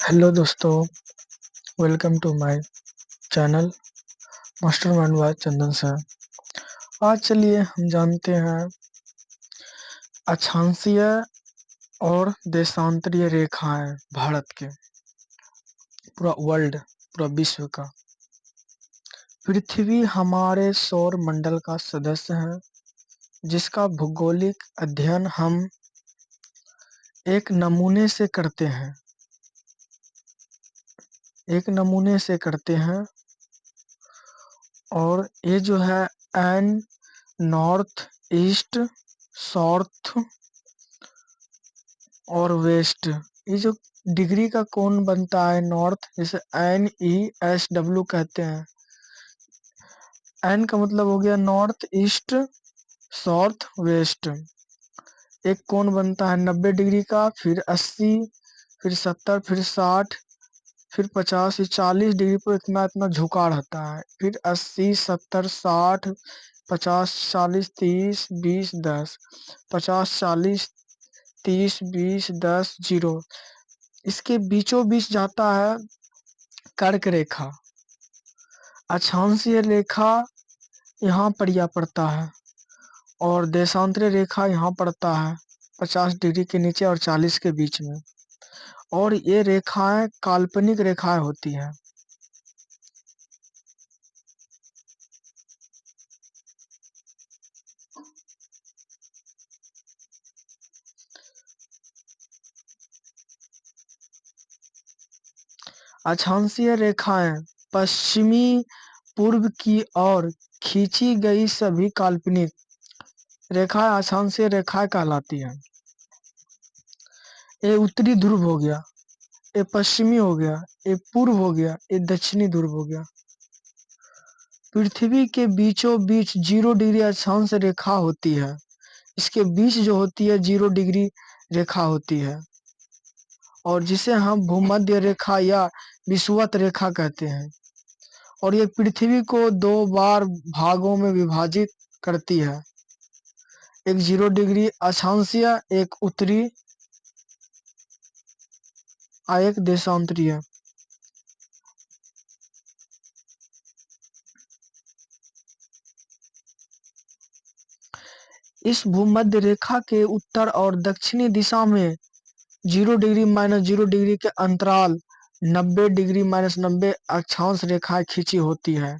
Hello दोस्तों, welcome to my channel mastermind by Chandan sir. आज चलिए हम जानते हैं अक्षांशीय और देशांतरीय रेखाएं भारत के, पूरा वर्ल्ड, पूरा विश्व का। पृथ्वी हमारे सौर मंडल का सदस्य है, जिसका भौगोलिक अध्ययन हम एक नमूने से करते हैं और ये जो है एन नॉर्थ, ईस्ट, साउथ और वेस्ट, ये जो डिग्री का कोण बनता है नॉर्थ, जिसे NESW कहते हैं। एन का मतलब हो गया नॉर्थ, ईस्ट, साउथ, वेस्ट। एक कोण बनता है 90 डिग्री का, फिर 80, फिर 70, फिर 60, फिर 50, फिर 40 डिग्री पर इतना इतना झुकाव रहता है। फिर 80, 70, 60, 50, 40, 30, 20, 10, 50, 40, 30, 20, 10, 0। इसके बीचों बीच जाता है कर्क रेखा। अक्षांशीय रेखा यहाँ पर या पड़ता है और देशांतरीय रेखा यहाँ पड़ता है 50 डिग्री के नीचे और 40 के बीच में। और ये रेखाएं काल्पनिक रेखाएं होती हैं। अक्षांशीय रेखाएं पश्चिमी पूर्व की ओर खींची गई सभी काल्पनिक रेखाएं अक्षांशीय रेखाएं कहलाती हैं। ये उत्तरी ध्रुव हो गया, ये पश्चिमी हो गया, ये पूर्व हो गया, ये दक्षिणी ध्रुव हो गया। पृथ्वी के बीचों बीच 0 डिग्री अक्षांश रेखा होती है। इसके बीच जो होती है 0 डिग्री रेखा होती है और जिसे हम भूमध्य रेखा या विषुवत रेखा कहते हैं। और ये पृथ्वी को 2 बार भागों में विभाजित करती है, एक 0 डिग्री अक्षांशीय, एक उत्तरी और एक देशांतरीय। इस भूमध्य रेखा के उत्तर और दक्षिणी दिशा में 0 डिग्री -0 डिग्री के अंतराल 90 डिग्री -90 अक्षांश रेखाएं खींची होती है।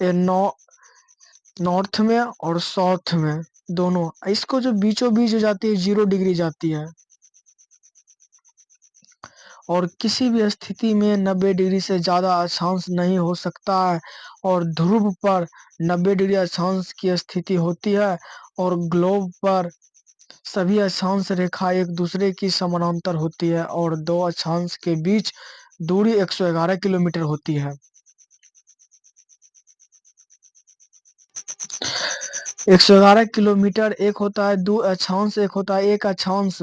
ये नॉर्थ में और साउथ में दोनों। इसको जो बीचों बीच जाती है 0 डिग्री जाती है और किसी भी स्थिति में 90 डिग्री से ज़्यादा अक्षांश नहीं हो सकता है। और ध्रुव पर 90 डिग्री अक्षांश की स्थिति होती है और ग्लोब पर सभी अक्षांश रेखा एक दूसरे की समानांतर होती है और 2 अक्षांश के बीच दूरी 111 किलोमीटर होती है। 111 किलोमीटर एक होता है 2 अक्षांश, एक होता है 1 अक्षांश।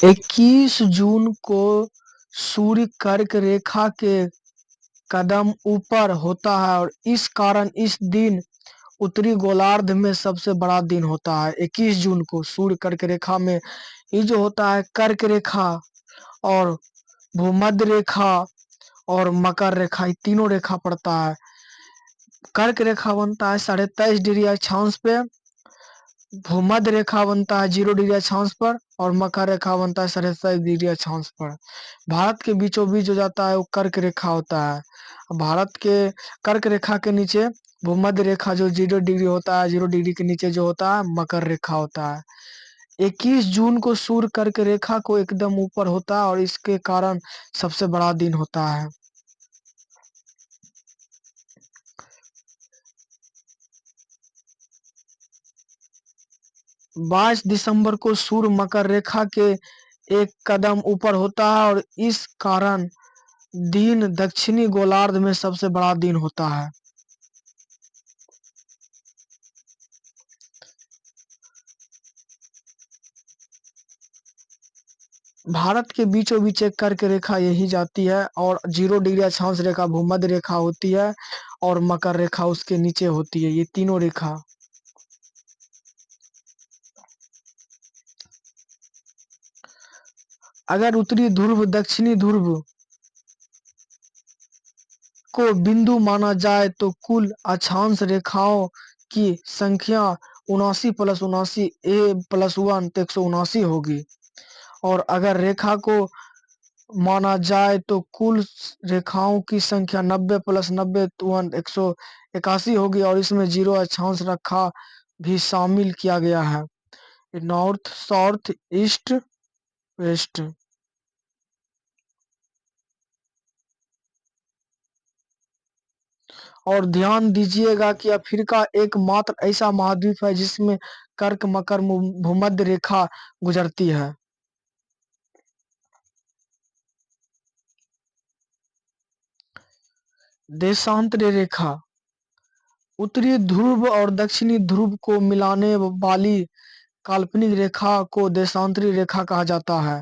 21 जून को सूर्य कर्क रेखा के कदम ऊपर होता है और इस कारण इस दिन उत्तरी गोलार्ध में सबसे बड़ा दिन होता है। 21 जून को सूर्य कर्क रेखा में, ये जो होता है कर्क रेखा और भूमध्य रेखा और मकर रेखा, ये तीनों रेखा पड़ता है। कर्क रेखा बनता है 23.5 डिग्री अक्षांश पे, भूमध्य रेखा बनता है 0 डिग्री अक्षांश पर और मकर रेखा बनता है 27 डिग्री अक्षांश पर। भारत के बीचों बीच जो जाता है वो कर्क रेखा होता है। भारत के कर्क रेखा के नीचे भूमध्य रेखा जो 0 डिग्री होता है, 0 डिग्री के नीचे जो होता है मकर रेखा होता है। 21 जून को सूर्य कर्क रेखा को एकदम ऊपर होता है और इसके कारण सबसे बड़ा दिन होता है। 22 दिसंबर को सूर्य मकर रेखा के एक कदम ऊपर होता है और इस कारण दिन दक्षिणी गोलार्ध में सबसे बड़ा दिन होता है। भारत के बीचों बीच एक कर्क रेखा यही जाती है और 0 डिग्री अक्षांश रेखा भूमध्य रेखा होती है और मकर रेखा उसके नीचे होती है। ये तीनों रेखा अगर उत्तरी ध्रुव दक्षिणी ध्रुव को बिंदु माना जाए तो कुल अक्षांश रेखाओं की संख्या 79 + 79 a + 1 तो 179 होगी। और अगर रेखा को माना जाए तो कुल रेखाओं की संख्या 90 + 90 181 होगी। और इसमें 0 अक्षांश रेखा भी शामिल किया गया है। North, south, east, west. और ध्यान दीजिएगा कि अफ्रीका एकमात्र ऐसा महाद्वीप है जिसमें कर्क मकर भूमध्य रेखा गुजरती है। देशांतर रेखा उत्तरी ध्रुव और दक्षिणी ध्रुव को मिलाने वाली काल्पनिक रेखा को देशांतरी रेखा कहा जाता है।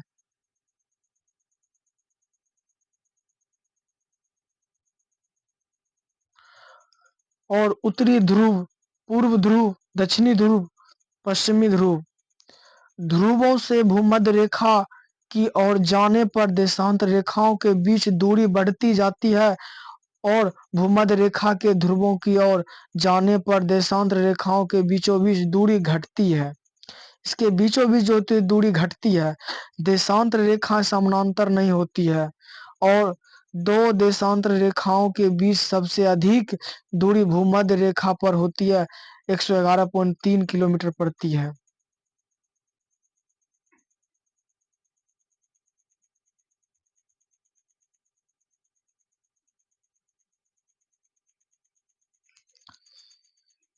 और उत्तरी ध्रुव, पूर्व ध्रुव, दक्षिणी ध्रुव, पश्चिमी ध्रुव, ध्रुवों से भूमध्य रेखा की ओर जाने पर देशांतर रेखाओं के बीच दूरी बढ़ती जाती है और भूमध्य रेखा के ध्रुवों की ओर जाने पर देशांतर रेखाओं के बीचों बीच दूरी घटती है। इसके बीचों बीच जो दूरी घटती है, देशांतर रेखा समानांतर नहीं होती है। और दो देशांतर रेखाओं के बीच सबसे अधिक दूरी भूमध्य रेखा पर होती है, 111.3 किलोमीटर पड़ती है।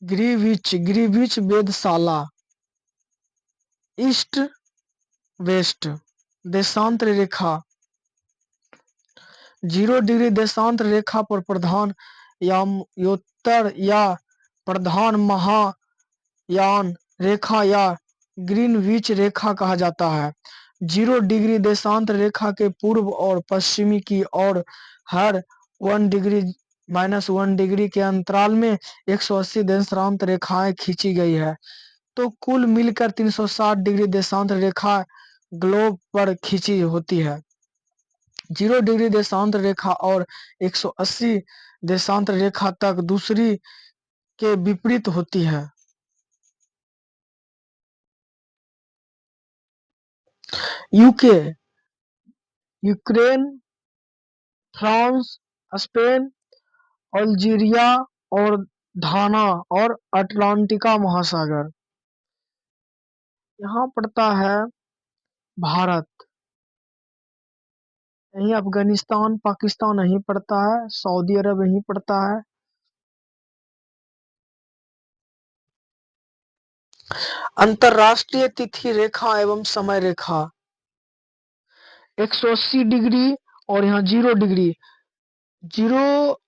ग्रीनविच वेधशाला ईस्ट वेस्ट देशांतर रेखा 0 डिग्री देशांतर रेखा पर प्रधान यामोत्तर या प्रधान महायान रेखा या ग्रीनविच रेखा कहा जाता है। 0 डिग्री देशांतर रेखा के पूर्व और पश्चिमी की ओर हर 1 डिग्री -1 डिग्री के अंतराल में 180 देशांतर रेखाएं खींची गई है। तो कुल मिलकर 360 डिग्री देशांतर रेखा ग्लोब पर खींची होती है। 0 डिग्री देशांतर रेखा और 180 देशांतर रेखा तक दूसरी के विपरीत होती है। UK, Ukraine, France, Spain, Algeria और घाना और अटलांटिका महासागर। यहाँ पड़ता है भारत। यहीं अफगानिस्तान, पाकिस्तान नहीं पड़ता है, सऊदी अरब यहीं पड़ता है। अंतरराष्ट्रीय तिथि रेखा एवं समय रेखा 180 डिग्री और यहाँ 0 डिग्री। 0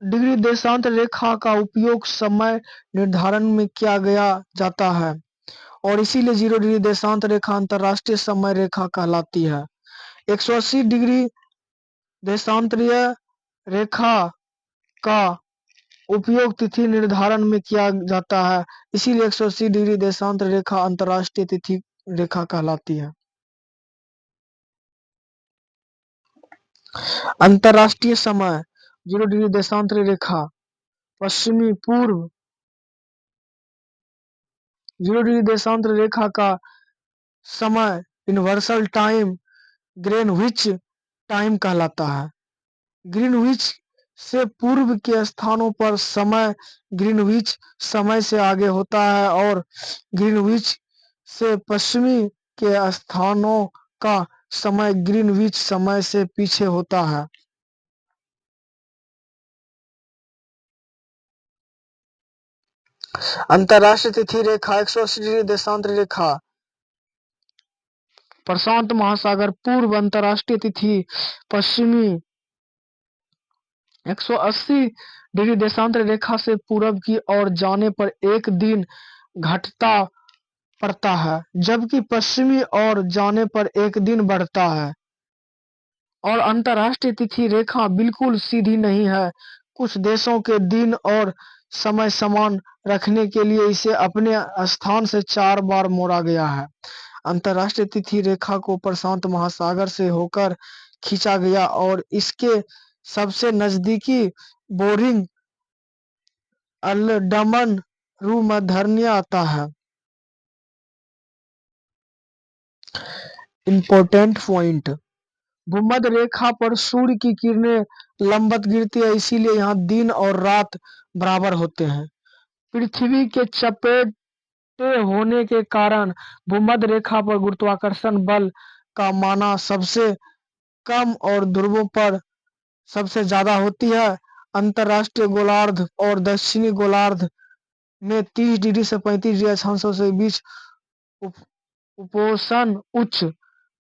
डिग्री देशांतर रेखा का उपयोग समय निर्धारण में किया गया जाता है और इसीलिए 0 डिग्री देशांतर रेखा अंतरराष्ट्रीय समय रेखा कहलाती है। 180 डिग्री देशांतरीय रेखा का उपयोग तिथि निर्धारण में किया जाता है, इसीलिए 180 डिग्री देशांतर रेखा अंतरराष्ट्रीय तिथि रेखा कहलाती है। अंतरराष्ट्रीय समय 0 डिग्री देशांतर रेखा पश्चिमी पूर्व 0 डिग्री देशांतर रेखा का समय यूनिवर्सल टाइम ग्रीनविच टाइम कहलाता है। ग्रीनविच से पूर्व के स्थानों पर समय ग्रीनविच समय से आगे होता है और ग्रीनविच से पश्चिमी के स्थानों का समय ग्रीनविच समय से पीछे होता है। अंतरराष्ट्रीय तिथि रेखा 180 डिग्री देशांतर रेखा प्रशांत महासागर पूर्व अंतरराष्ट्रीय तिथि पश्चिमी 180 डिग्री देशांतर रेखा से पूरब की ओर जाने पर एक दिन घटता पड़ता है, जबकि पश्चिमी ओर जाने पर एक दिन बढ़ता है। और अंतरराष्ट्रीय तिथि रेखा बिल्कुल सीधी नहीं है। कुछ देशों के दिन और समय समान रखने के लिए इसे अपने स्थान से 4 बार मोड़ा गया है। अंतरराष्ट्रीय तिथि रेखा को प्रशांत महासागर से होकर खींचा गया और इसके सबसे नजदीकी बोरिंग अंडमान भूमध्य आता है। इम्पोर्टेंट पॉइंट, भूमध्य रेखा पर सूर्य की किरणें लंबवत गिरती है, इसीलिए यहाँ दिन और रात बराबर होते हैं। पृथ्वी के चपेटे होने के कारण भूमध्य रेखा पर गुरुत्वाकर्षण बल का माना सबसे कम और ध्रुवों पर सबसे ज्यादा होती है। अंतरराष्ट्रीय गोलार्ध और दक्षिणी गोलार्ध में 30 डिग्री से 35 डिग्री अक्षांशों के बीच उपोष्ण उच्च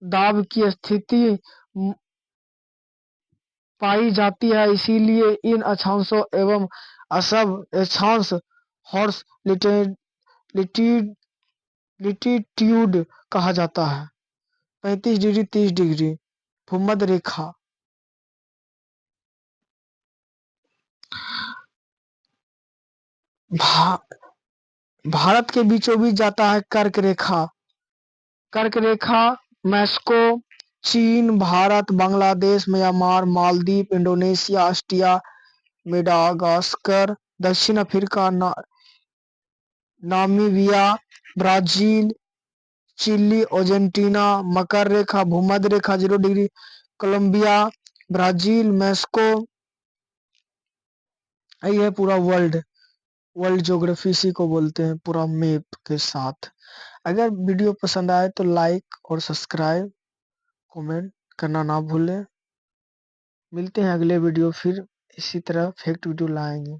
दाब की स्थिति पाई जाती है, इसीलिए इन अक्षांशों एवं असभ अक्षांश हॉर्स लिटिट्यूड कहा जाता है। 35 डिग्री 30 डिग्री भूमध्य रेखा। भारत के बीचों बीच जाता है कर्क रेखा। कर्क रेखा मैक्सिको, चीन, Bharat, Bangladesh, Myanmar, Maldives, Indonesia, Austria, Madagascar, दक्षिण Africa, Namibia, Brazil, Chile, Argentina. मकर रेखा भूमध्य रेखा 0 डिग्री कोलंबिया, ब्राजील, मैक्सिको। यही है पूरा वर्ल्ड ज्योग्राफी, इसी को बोलते हैं पूरा मैप के साथ। अगर वीडियो पसंद आए तो लाइक और सब्सक्राइब कमेंट करना ना भूलें। मिलते हैं अगले वीडियो, फिर इसी तरह फैक्ट वीडियो लाएंगे।